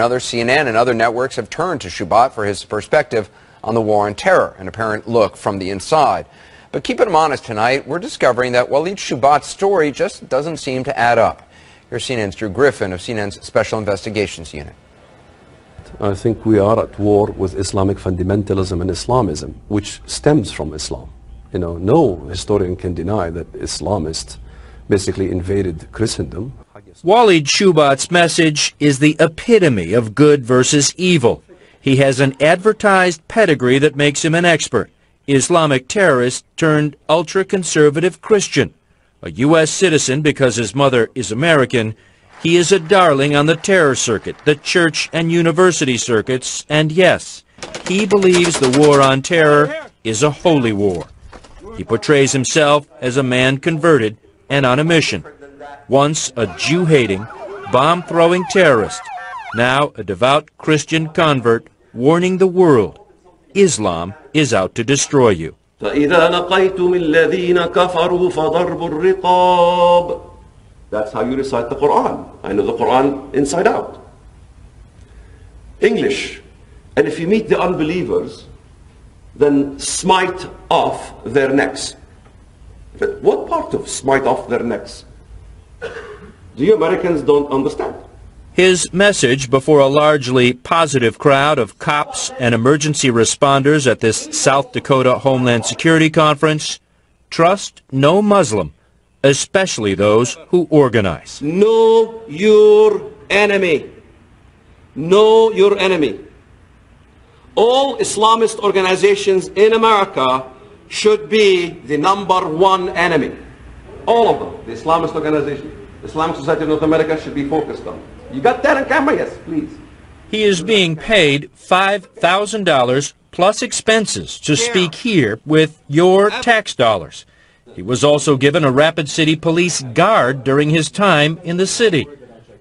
Another CNN and other networks have turned to Shoebat for his perspective on the war on terror, an apparent look from the inside. But keeping him honest tonight, we're discovering that Walid Shoebat's story just doesn't seem to add up. Here's CNN's Drew Griffin of CNN's Special Investigations Unit. I think we are at war with Islamic fundamentalism and Islamism, which stems from Islam. You know, no historian can deny that Islamists basically invaded Christendom. Walid Shoebat's message is the epitome of good versus evil. He has an advertised pedigree that makes him an expert. Islamic terrorist turned ultra-conservative Christian. A U.S. citizen because his mother is American, he is a darling on the terror circuit, the church and university circuits, and yes, he believes the war on terror is a holy war. He portrays himself as a man converted and on a mission. Once a Jew-hating, bomb-throwing terrorist, now a devout Christian convert warning the world, Islam is out to destroy you. فَإِذَا لَقَيْتُمِ الَّذِينَ كَفَرُوا فَضَرْبُ الرِّقَابِ. That's how you recite the Quran. I know the Quran inside out. English. And if you meet the unbelievers, then smite off their necks. But what part of smite off their necks? Do you Americans don't understand? His message before a largely positive crowd of cops and emergency responders at this South Dakota Homeland Security Conference: trust no Muslim, especially those who organize. Know your enemy. Know your enemy. All Islamist organizations in America should be the #1 enemy. All of them. The Islamist organization, the Islamic Society of North America should be focused on. You got that on camera? Yes, please. He is being paid $5,000 plus expenses to speak here with your tax dollars. He was also given a Rapid City Police guard during his time in the city.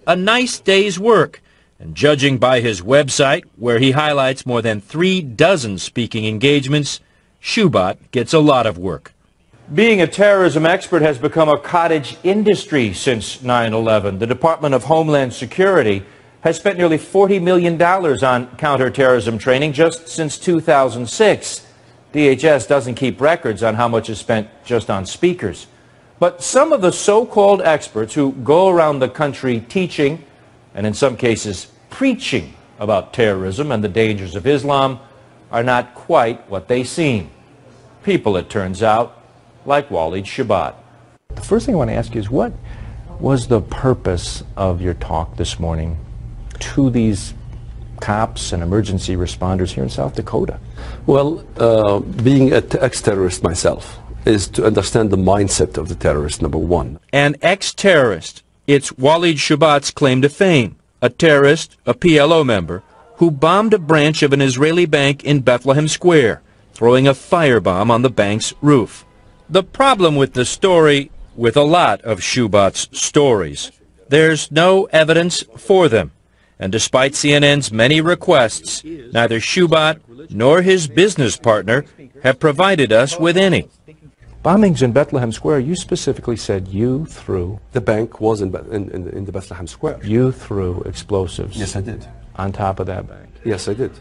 A nice day's work. And judging by his website, where he highlights more than 36 speaking engagements, Shoebat gets a lot of work. Being a terrorism expert has become a cottage industry since 9/11. The Department of Homeland Security has spent nearly $40 million on counterterrorism training just since 2006. DHS doesn't keep records on how much is spent just on speakers. But some of the so-called experts who go around the country teaching, and in some cases preaching, about terrorism and the dangers of Islam are not quite what they seem. People, it turns out, like Walid Shoebat. The first thing I want to ask you is, what was the purpose of your talk this morning to these cops and emergency responders here in South Dakota? Well, being an ex-terrorist myself is to understand the mindset of the terrorist, #1. An ex-terrorist. It's Walid Shoebat's claim to fame. A terrorist, a PLO member, who bombed a branch of an Israeli bank in Bethlehem Square, throwing a firebomb on the bank's roof. The problem with the story, with a lot of Shoebat's stories, there's no evidence for them. And despite CNN's many requests, neither Shoebat nor his business partner have provided us with any. Bombings in Bethlehem Square, you specifically said you threw... The bank was in the Bethlehem Square. You threw explosives. Yes, I did. On top of that bank. Yes, I did.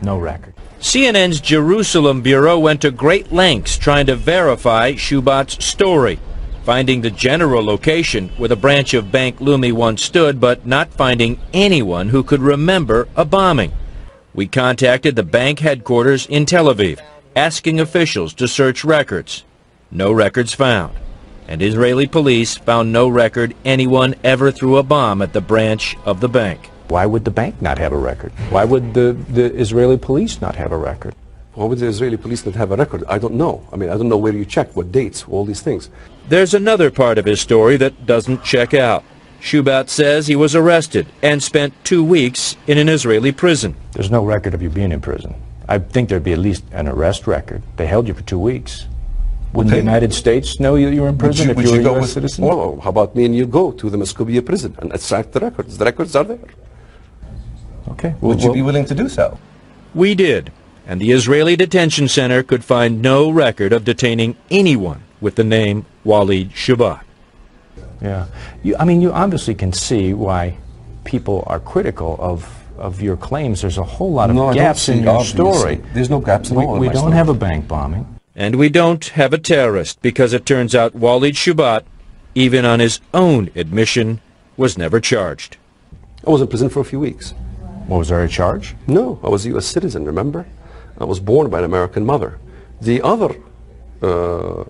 No record. CNN's Jerusalem bureau went to great lengths trying to verify Shoebat's story, finding the general location where the branch of Bank Leumi once stood, but not finding anyone who could remember a bombing. We contacted the bank headquarters in Tel Aviv, asking officials to search records. No records found. And Israeli police found no record anyone ever threw a bomb at the branch of the bank. Why would the bank not have a record? Why would the Israeli police not have a record? Why would the Israeli police not have a record? I don't know. I mean, I don't know where you check, what dates, all these things. There's another part of his story that doesn't check out. Shoebat says he was arrested and spent 2 weeks in an Israeli prison. There's no record of you being in prison. I think there'd be at least an arrest record. They held you for 2 weeks. Wouldn't the United States know you were in prison if you were a U.S. citizen? Oh, how about me and you go to the Muscovia prison and extract the records? The records are there. Okay. Would you be willing to do so? We did, and the Israeli detention center could find no record of detaining anyone with the name Walid Shoebat. Yeah. I mean, you obviously can see why people are critical of your claims, there's a whole lot of No, gaps in your story. There's no gaps at all. We don't have a bank bombing. And we don't have a terrorist, because it turns out Walid Shoebat, even on his own admission, was never charged. I was in prison for a few weeks. What, was there a charge? No, I was a U.S. citizen, remember? I was born by an American mother. The other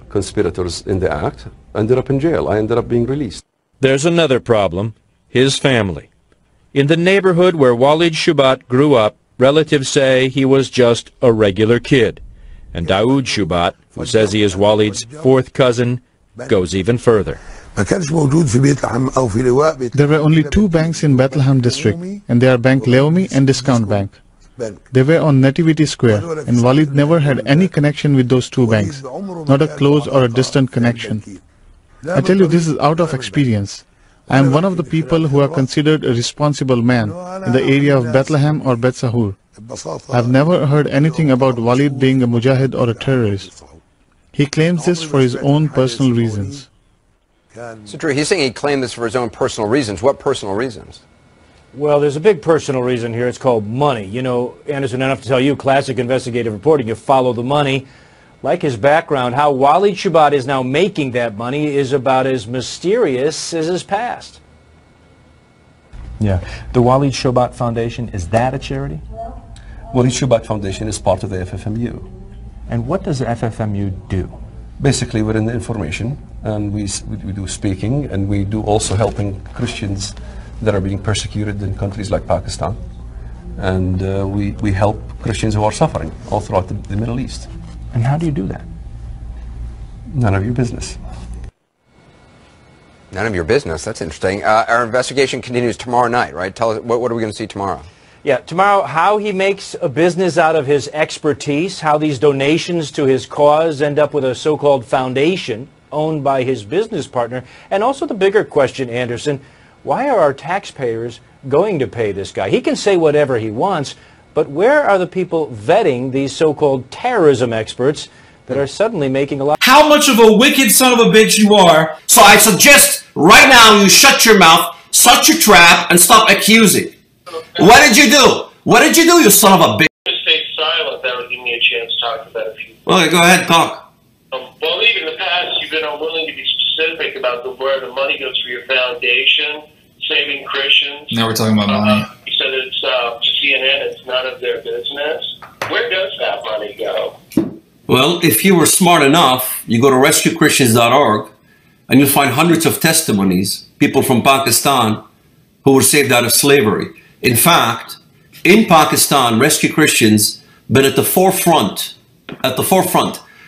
conspirators in the act ended up in jail. I ended up being released. There's another problem, his family. In the neighborhood where Walid Shoebat grew up, relatives say he was just a regular kid. And Daoud Shoebat, who says he is Walid's fourth cousin, goes even further. There were only two banks in Bethlehem district, and they are Bank Leumi and Discount Bank. They were on Nativity Square, and Walid never had any connection with those two banks, not a close or a distant connection. I tell you, this is out of experience. I am one of the people who are considered a responsible man in the area of Bethlehem or Bet Sahur. I have never heard anything about Walid being a mujahid or a terrorist. He claims this for his own personal reasons. So Drew, he's saying he claimed this for his own personal reasons. What personal reasons? Well, there's a big personal reason here. It's called money. You know, Anderson, I don't have to tell you, classic investigative reporting, you follow the money. Like his background, how Walid Shoebat is now making that money is about as mysterious as his past. Yeah. The Walid Shoebat Foundation, is that a charity? Walid Shoebat Foundation is part of the FFMU. And what does the FFMU do? Basically, we're in the information, and we do speaking, and we do also helping Christians that are being persecuted in countries like Pakistan. And we help Christians who are suffering all throughout the Middle East. And how do you do that? None of your business. None of your business. That's interesting. Our investigation continues tomorrow night, right? Tell us, what are we going to see tomorrow? Yeah, tomorrow, how he makes a business out of his expertise, how these donations to his cause end up with a so-called foundation owned by his business partner, and also the bigger question, Anderson, why are our taxpayers going to pay this guy? He can say whatever he wants, but where are the people vetting these so-called terrorism experts that are suddenly making a lot? How much of a wicked son of a bitch you are. So I suggest right now you shut your mouth, shut your trap, and stop accusing. What did you do? What did you do, you son of a bitch? Just stay silent. That would give me a chance to talk about a few. Okay, go ahead, talk. Well, even in the past, you've been unwilling to be specific about where the money goes for your foundation, Saving Christians. Now we're talking about money. You said it's to CNN. It's none of their business. Where does that money go? Well, if you were smart enough, you go to rescuechristians.org and you'll find hundreds of testimonies, people from Pakistan who were saved out of slavery. In fact, in Pakistan, Rescue Christians been at the forefront,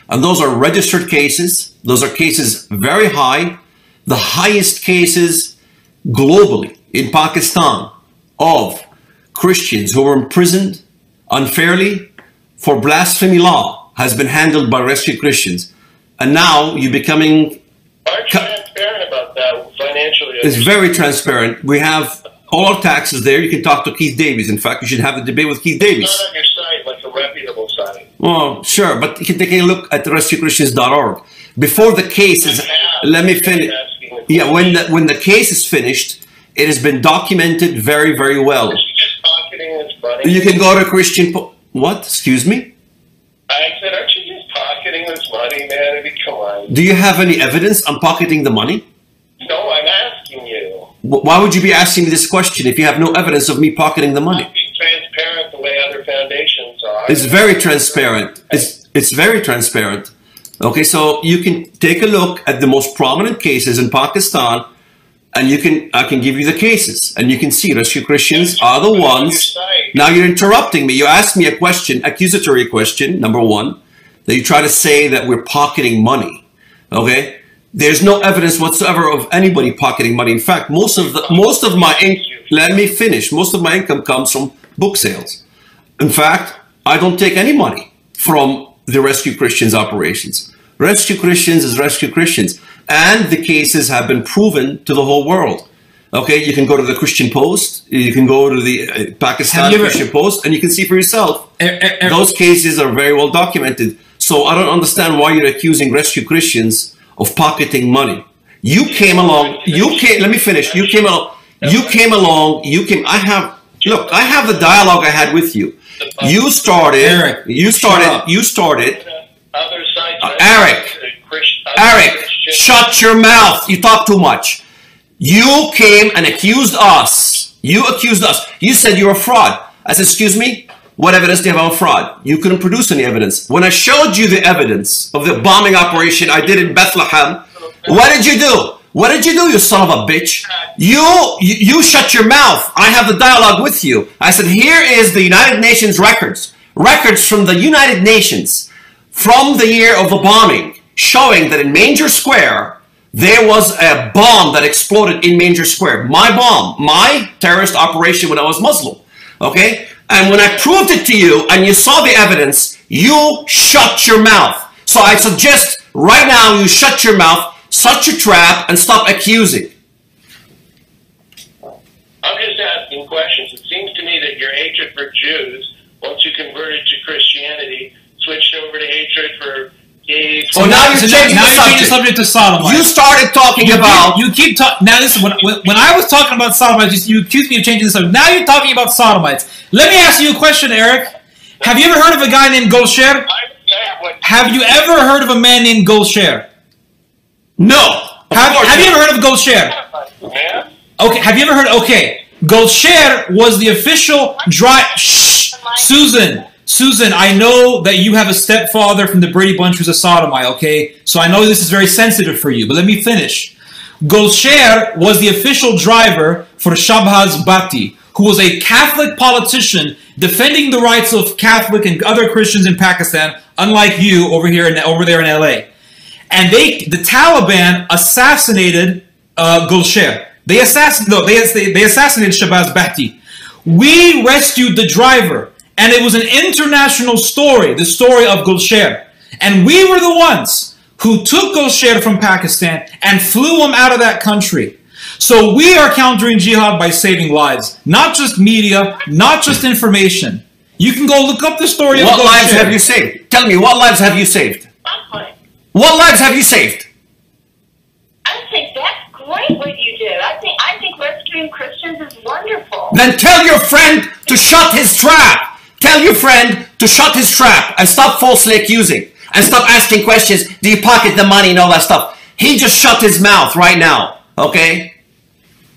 and those are registered cases. Those are cases very high, the highest cases globally in Pakistan of Christians who were imprisoned unfairly for blasphemy law has been handled by Rescue Christians. And now you're becoming... Aren't you transparent about that financially? It's very transparent. We have all our taxes there. You can talk to Keith Davies. In fact, you should have the debate with Keith Davies. It's not on your site, like a reputable site. Well, sure, but you can take a look at rescuechristians.org. Before the case is... Let me finish. Yeah, when the case is finished, it has been documented very, very well. Is he just pocketing this money? You can go to Christian... What? Excuse me? I said, aren't you just pocketing this money, man? I mean, come on. Do you have any evidence on pocketing the money? No, I'm asking you. Why would you be asking me this question if you have no evidence of me pocketing the money? I'm being transparent the way other foundations are. It's very transparent. It's very transparent. Okay, so you can take a look at the most prominent cases in Pakistan, and I can give you the cases, and you can see Rescue Christians are the ones. Now you're interrupting me. You asked me a question, accusatory question, number one, that you try to say that we're pocketing money. Okay, there's no evidence whatsoever of anybody pocketing money. In fact, most of my let me finish. Most of my income comes from book sales. In fact, I don't take any money from the Rescue Christians operations. Rescue Christians is Rescue Christians, and the cases have been proven to the whole world. Okay, you can go to the Christian Post, you can go to the Pakistan Christian Post, and you can see for yourself. Those cases are very well documented. So I don't understand why you're accusing Rescue Christians of pocketing money. You came along, let me finish, you You came along. I have the dialogue I had with you. You started. Eric, Eric, shut your mouth. You talk too much. You came and accused us. You said you're a fraud. I said, excuse me? What evidence do you have of a fraud? You couldn't produce any evidence. When I showed you the evidence of the bombing operation I did in Bethlehem, what did you do? What did you do, you son of a bitch? You shut your mouth. I have the dialogue with you. I said, here is the United Nations records. Records from the United Nations from the year of the bombing, showing that in Manger Square, there was a bomb that exploded in Manger Square. My bomb, my terrorist operation when I was Muslim. Okay? And when I proved it to you and you saw the evidence, you shut your mouth. So I suggest right now you shut your mouth, shut your trap, and stop accusing. I'm just asking questions. It seems to me that your hatred for Jews, once you converted to Christianity, switched over to hatred for gays. So now you're changing the subject to sodomites. You started talking about... You keep talking... Now listen, when I was talking about sodomites, you accused me of changing the subject. Now you're talking about sodomites. Let me ask you a question, Eric. Have you ever heard of a guy named Golsher? Have you ever heard of a man named Golsher? No. Have you ever heard of Golsher? Yeah. Okay, have you ever heard... Okay. Golsher was the official Susan, I know that you have a stepfather from the Brady Bunch who's a sodomite, okay? So I know this is very sensitive for you, but let me finish. Golsher was the official driver for Shabazz Bhatti, who was a Catholic politician defending the rights of Catholic and other Christians in Pakistan, unlike you over there in LA. And the Taliban assassinated Golsher. They assassinated Shabazz Bhatti. We rescued the driver, and it was an international story, the story of Golsher. And we were the ones who took Golsher from Pakistan and flew him out of that country. So we are countering jihad by saving lives, not just media, not just information. You can go look up the story of Golsher. What lives have you saved? Tell me, what lives have you saved? What lives have you saved? I think that's great what you do. I think rescuing Christians is wonderful. Then tell your friend to shut his trap. Tell your friend to shut his trap and stop falsely accusing and stop asking questions. Do you pocket the money and all that stuff? He just shut his mouth right now. Okay?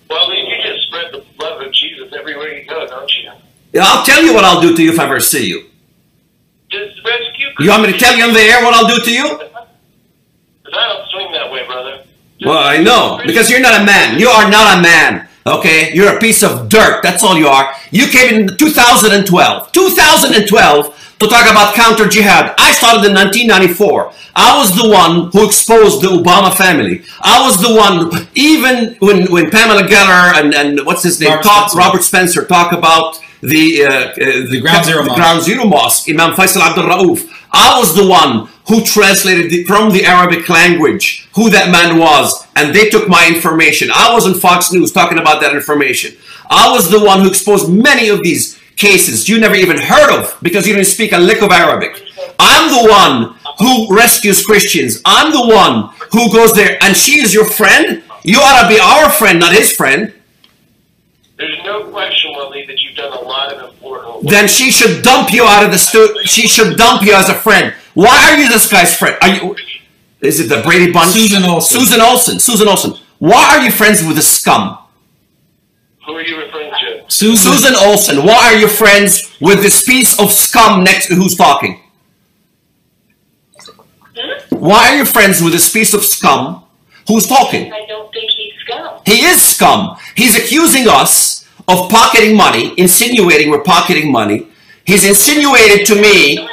Well, you just spread the love of Jesus everywhere you go, don't you? I'll tell you what I'll do to you if I ever see you. Just rescue Christians. You want me to tell you on the air what I'll do to you? Because I don't swing that way, brother. Well, I know, because you're not a man. You are not a man, okay? You're a piece of dirt. That's all you are. You came in 2012 to talk about counter-jihad. I started in 1994. I was the one who exposed the Obama family. I was the one, even when Pamela Geller and what's his name, Robert Spencer talk about the Ground Zero Mosque, Imam Faisal Abdul Rauf. I was the one who translated from the Arabic language who that man was, and they took my information. I was on Fox News talking about that information. I was the one who exposed many of these cases you never even heard of because you didn't speak a lick of Arabic. I'm the one who rescues Christians. I'm the one who goes there, and she is your friend? You ought to be our friend, not his friend. There's no question, Walid, that you've done a lot of important work. Then she should dump you out of the she should dump you as a friend. Why are you this guy's friend? Is it the Brady Bunch? Susan Olsen. Susan Olsen. Why are you friends with the scum? Who are you referring to? Susan Olsen. Why are you friends with this piece of scum next to who's talking? Why are you friends with this piece of scum who's talking? I don't think he's scum. He is scum. He's accusing us of pocketing money, insinuating we're pocketing money. He's insinuated to me.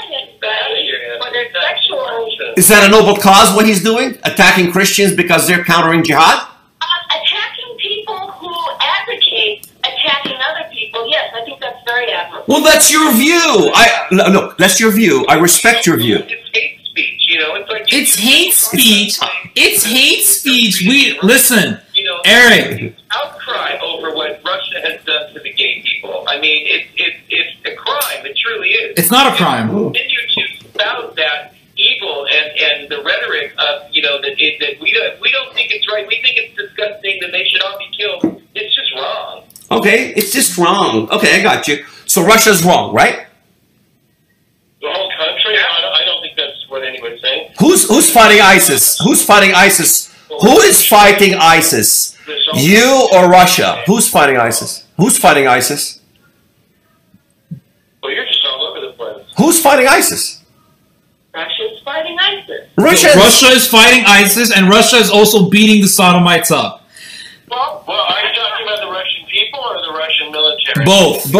Is that a noble cause, what he's doing? Attacking Christians because they're countering jihad? Attacking people who advocate attacking other people, yes, I think that's very admirable. Well, that's your view. Look, that's your view. I respect your view. It's hate speech, you know. It's like it's hate speech. It's hate speech. Listen, Eric. Outcry over what Russia has done to the gay people. I mean, it's a crime. It truly is. It's not a crime. Continue to spout that evil and the rhetoric of that we don't think it's right. We think it's disgusting that they should all be killed. It's just wrong. Okay, it's just wrong. Okay, I got you. So Russia's wrong, right? The whole country? I don't think that's what anyone's saying. Who's fighting ISIS? Who's fighting ISIS? Who is fighting ISIS? You or Russia? Who's fighting ISIS? Who's fighting ISIS? Well, you're just all over the place. Who's fighting ISIS? Russia's fighting ISIS. Russia is fighting ISIS, and Russia is also beating the Sodomites up. Well, are you talking about the Russian people or the Russian military? Both.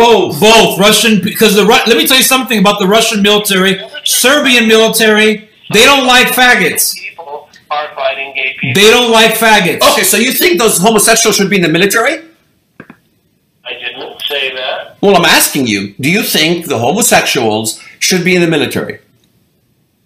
Russian, because let me tell you something about the Russian military, Serbian military. They don't like faggots. People are fighting gay people. They don't like faggots. Okay, so you think those homosexuals should be in the military? I didn't say that. Well, I'm asking you, do you think the homosexuals should be in the military?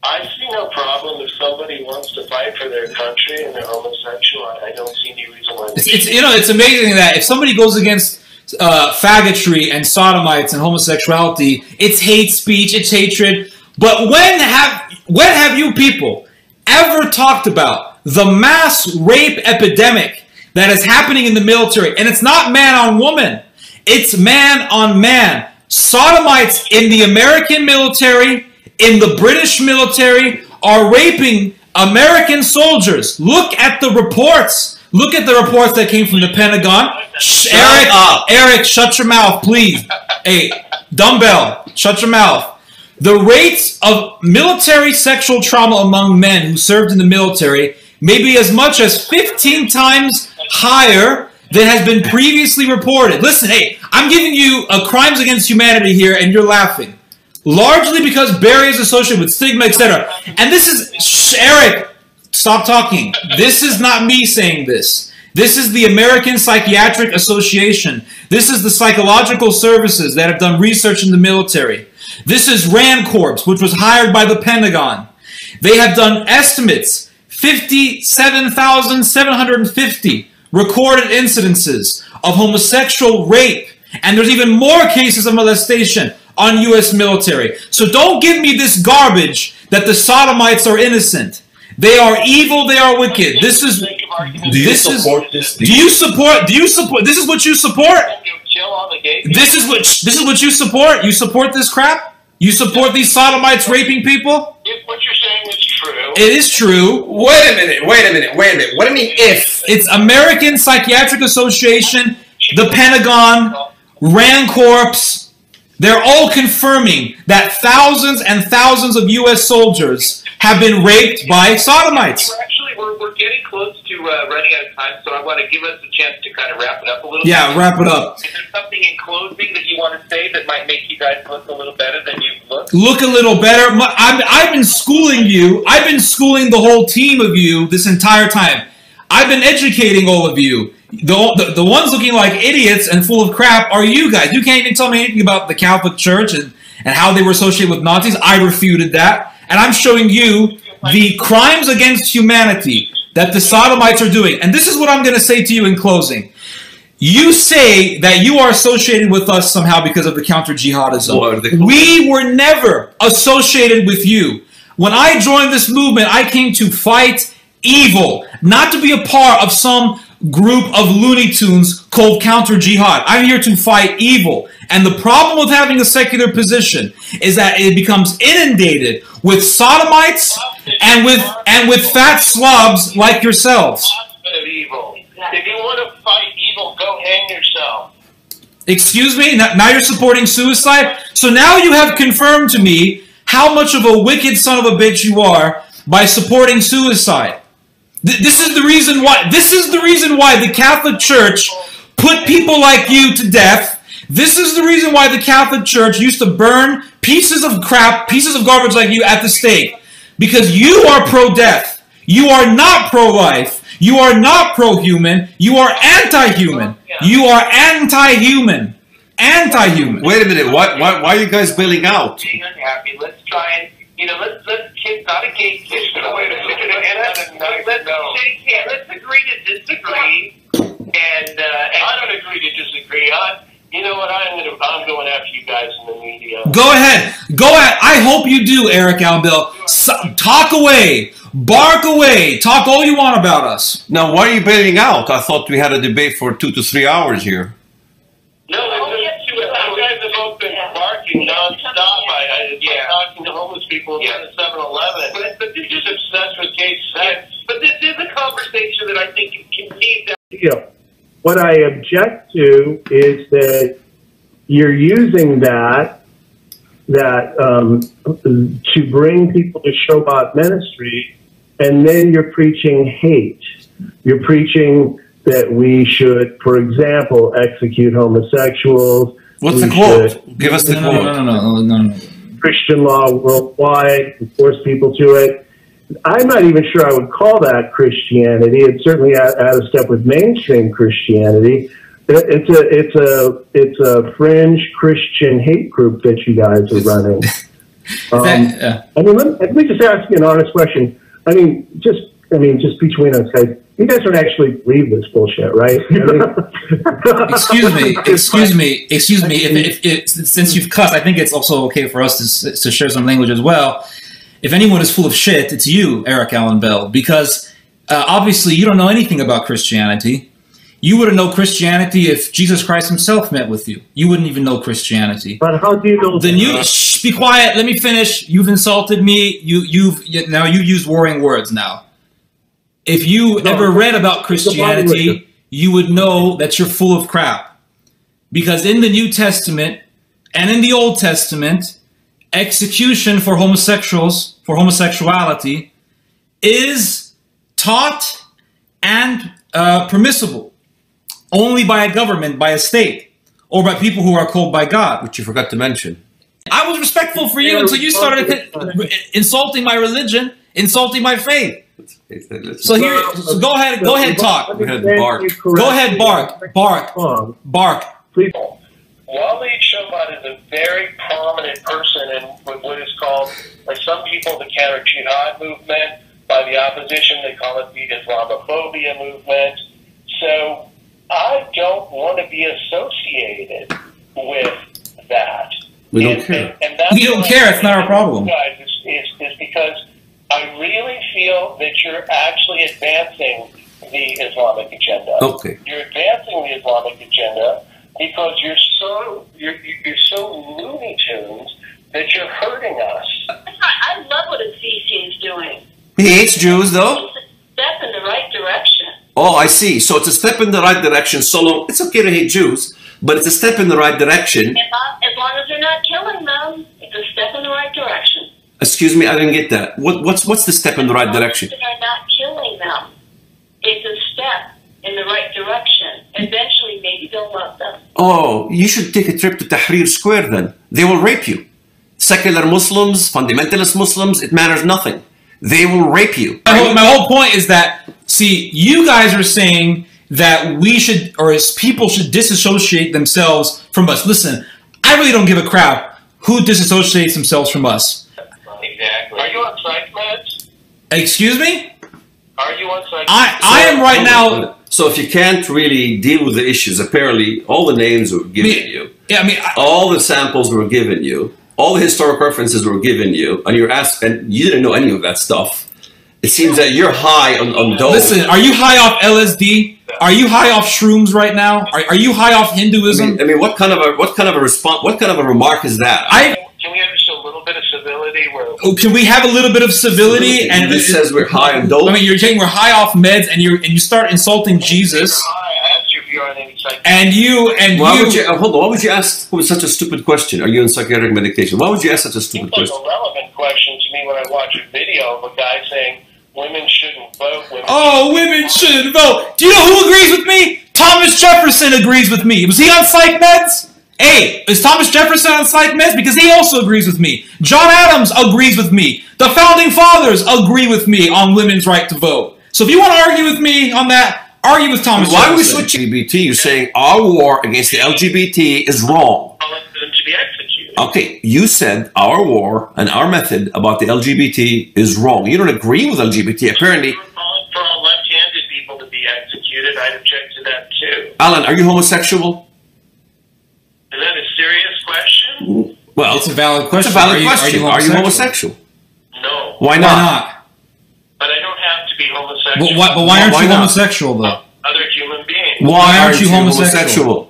I see no problem if somebody wants to fight for their country and they're homosexual. I don't see any reason why. It's amazing that if somebody goes against faggotry and sodomites and homosexuality, it's hate speech, it's hatred. But when have you people ever talked about the mass rape epidemic that is happening in the military? And it's not man on woman, it's man on man. Sodomites in the American military, in the British military, are raping American soldiers. Look at the reports. Look at the reports that came from the Pentagon. Eric, shut your mouth, please. Hey, dumbbell, shut your mouth. The rates of military sexual trauma among men who served in the military may be as much as 15 times higher than has been previously reported. Listen, hey, I'm giving you crimes against humanity here, and you're laughing. Largely because Barry is associated with stigma, etc. And this is, Eric, stop talking. This is not me saying this. This is the American Psychiatric Association. This is the psychological services that have done research in the military. This is RAND Corps, which was hired by the Pentagon. They have done estimates, 57,750 recorded incidences of homosexual rape. And there's even more cases of molestation on U.S. military. So don't give me this garbage that the sodomites are innocent. They are evil, they are wicked. This is what you support? This is what you support? You support this crap? You support these sodomites raping people? If what you're saying is true. It is true. Wait a minute. What do you mean if? It's American Psychiatric Association, the Pentagon, RAND Corps. They're all confirming that thousands and thousands of U.S. soldiers have been raped by sodomites. We're getting close to running out of time, so I want to give us a chance to kind of wrap it up a little bit. Yeah, wrap it up. Is there something in closing that you want to say that might make you guys look a little better than you look? Look a little better. I've been schooling you. I've been schooling the whole team of you this entire time. I've been educating all of you. The ones looking like idiots and full of crap are you guys. You can't even tell me anything about the Catholic Church and how they were associated with Nazis. I refuted that. And I'm showing you the crimes against humanity that the sodomites are doing. And this is what I'm going to say to you in closing. You say that you are associated with us somehow because of the counter-jihadism. We were never associated with you. When I joined this movement, I came to fight evil, not to be a part of some group of Looney Tunes called counter-jihad. I'm here to fight evil. And the problem with having a secular position is that it becomes inundated with sodomites and with fat slobs like yourselves. If you want to fight evil, go hang yourself. Excuse me? Now you're supporting suicide? So now you have confirmed to me how much of a wicked son of a bitch you are by supporting suicide. This is the reason why. This is the reason why the Catholic Church put people like you to death. This is the reason why the Catholic Church used to burn pieces of crap, pieces of garbage like you at the stake. Because you are pro-death. You are not pro-life. You are not pro-human. You are anti-human. You are anti-human. Anti-human. Wait a minute. Why are you guys bailing out? Being unhappy. Let's try and, let's kiss, not a gate kiss. Let's agree to disagree. And I don't agree to disagree. You know what? I'm going after you guys in the media. Go ahead. Go ahead. I hope you do, Eric Albel. Talk away. Bark away. Talk all you want about us. Now, why are you bailing out? I thought we had a debate for 2 to 3 hours here. people in the 7-Eleven. But they're just obsessed with gay sex. But this is a conversation that I think can need that. What I object to is that you're using that to bring people to Shoebat ministry, and then you're preaching hate. You're preaching that we should, for example, execute homosexuals. What's the quote? Give us the quote. No. Christian law worldwide, and force people to it. I'm not even sure I would call that Christianity. It's certainly out of step with mainstream Christianity. It's a fringe Christian hate group that you guys are running. I mean, let me just ask you an honest question. I mean, just between us, guys, you guys don't actually believe this bullshit, right? Excuse me. If since you've cussed, I think it's also okay for us to share some language as well. If anyone is full of shit, it's you, Eric Allen Bell, because obviously you don't know anything about Christianity. You wouldn't know Christianity if Jesus Christ himself met with you. You wouldn't even know Christianity. But how do you know? Then shh, be quiet. Let me finish. You've insulted me. You've used warring words now. If you ever read about Christianity, you would know that you're full of crap. Because in the New Testament and in the Old Testament, execution for homosexuals, for homosexuality, is taught and permissible only by a government, by a state, or by people who are called by God. Which you forgot to mention. I was respectful for you until you started insulting my religion, insulting my faith. So go ahead, talk. Go ahead, bark. Go ahead, bark. Please. Walid Shoebat is a very prominent person in what is called, by some people, the counter-jihad movement. By the opposition, they call it the Islamophobia movement. So I don't want to be associated with that. We don't care. And that's we don't care. It's not our problem. Guys, is because I really feel that you're actually advancing the Islamic agenda. Okay. You're advancing the Islamic agenda because you're so Looney Tunes that you're hurting us. I love what Azizi is doing. He hates Jews, though? It's a step in the right direction. Oh, I see. So it's a step in the right direction. So it's okay to hate Jews, but it's a step in the right direction. As long as they're not killing them, it's a step in the right direction. Excuse me, I didn't get that. What's the step in the right direction? As long as they're not killing them, it's a step in the right direction. Eventually, maybe they'll love them. Oh, you should take a trip to Tahrir Square then. They will rape you. Secular Muslims, fundamentalist Muslims, it matters nothing. They will rape you. My whole point is that, see, you guys are saying that we should, or as people should disassociate themselves from us. Listen, I really don't give a crap who disassociates themselves from us. Exactly. Are you on psych meds? Excuse me? Are you on psych meds? I am right now. So if you can't really deal with the issues, apparently all the names were given you. Yeah, all the samples were given you. All the historic references were given you, and you're asked, and you didn't know any of that stuff. It seems that you're high on dope. Listen, are you high off LSD? Are you high off shrooms right now? Are you high off Hinduism? I mean, what kind of a response? What kind of a remark is that? Can we have just a little bit of civility? Can we have a little bit of civility? And this says we're high on dope. I mean, you're saying we're high off meds, and you start insulting Jesus. Why would you ask such a stupid question? Are you on psychiatric medication? Why would you ask such a stupid question? It's like a relevant question to me when I watch a video of a guy saying women shouldn't vote. Women shouldn't vote. Do you know who agrees with me? Thomas Jefferson agrees with me. Was he on psych meds? Hey, is Thomas Jefferson on psych meds? Because he also agrees with me. John Adams agrees with me. The Founding Fathers agree with me on women's right to vote. So if you want to argue with me on that, argue with Thomas Jefferson. Why are we switching LGBT? You're saying our war against the LGBT is wrong. I want them to be executed. Okay, you said our war and our method about the LGBT is wrong. You don't agree with LGBT, apparently. For all left-handed people to be executed, I'd object to that too. Alan, are you homosexual? Is that a serious question? Well, it's a valid question. It's a valid question. Are you homosexual? No. Why not? But I don't have to be homosexual. But why aren't you homosexual, though? Other human beings. Why aren't you homosexual?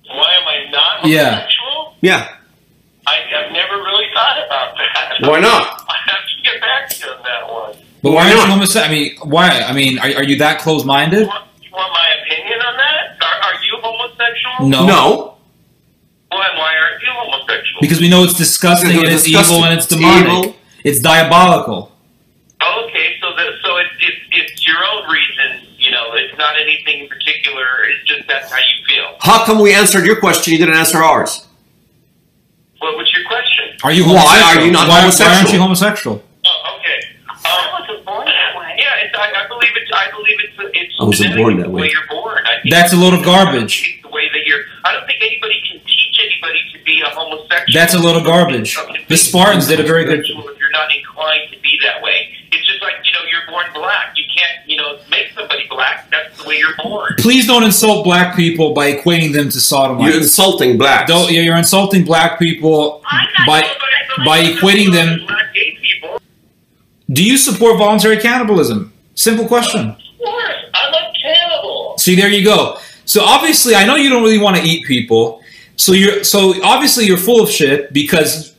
Why am I not homosexual? Yeah. I've never really thought about that. Why not? I have to get back to you on that one. But why aren't you homosexual? I mean, why? I mean, are you that close-minded? You want my opinion on that? Are you homosexual? No. No. Well, and why aren't you homosexual? Because we know it's disgusting and it's disgusting. evil and it's demonic. Evil. It's diabolical. Okay, so it's your own reason. You know, it's not anything in particular. It's just that's how you feel. How come we answered your question, you didn't answer ours? What was your question? Are you Why homosexual? are you not Why homosexual? aren't you homosexual? Oh, okay. I wasn't born that way. Yeah, I believe it's I wasn't born that the way. way you're born. I think That's a load of garbage. It's the way that you're. I don't think anybody can teach anybody to be a homosexual. That's a load of garbage. The Spartans did a very good. If you're not inclined to be that way, it's just like you're born black. You can't make somebody black. That's the way you're born. Please don't insult black people by equating them to sodomites. You're insulting blacks. You're insulting black people by equating them. Black gay people. Do you support voluntary cannibalism? Simple question. Of course, I'm a cannibal. See, there you go. So obviously, I know you don't really want to eat people. So obviously you're full of shit because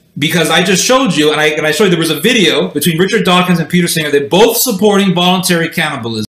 I just showed you and I showed you there was a video between Richard Dawkins and Peter Singer. They're both supporting voluntary cannibalism.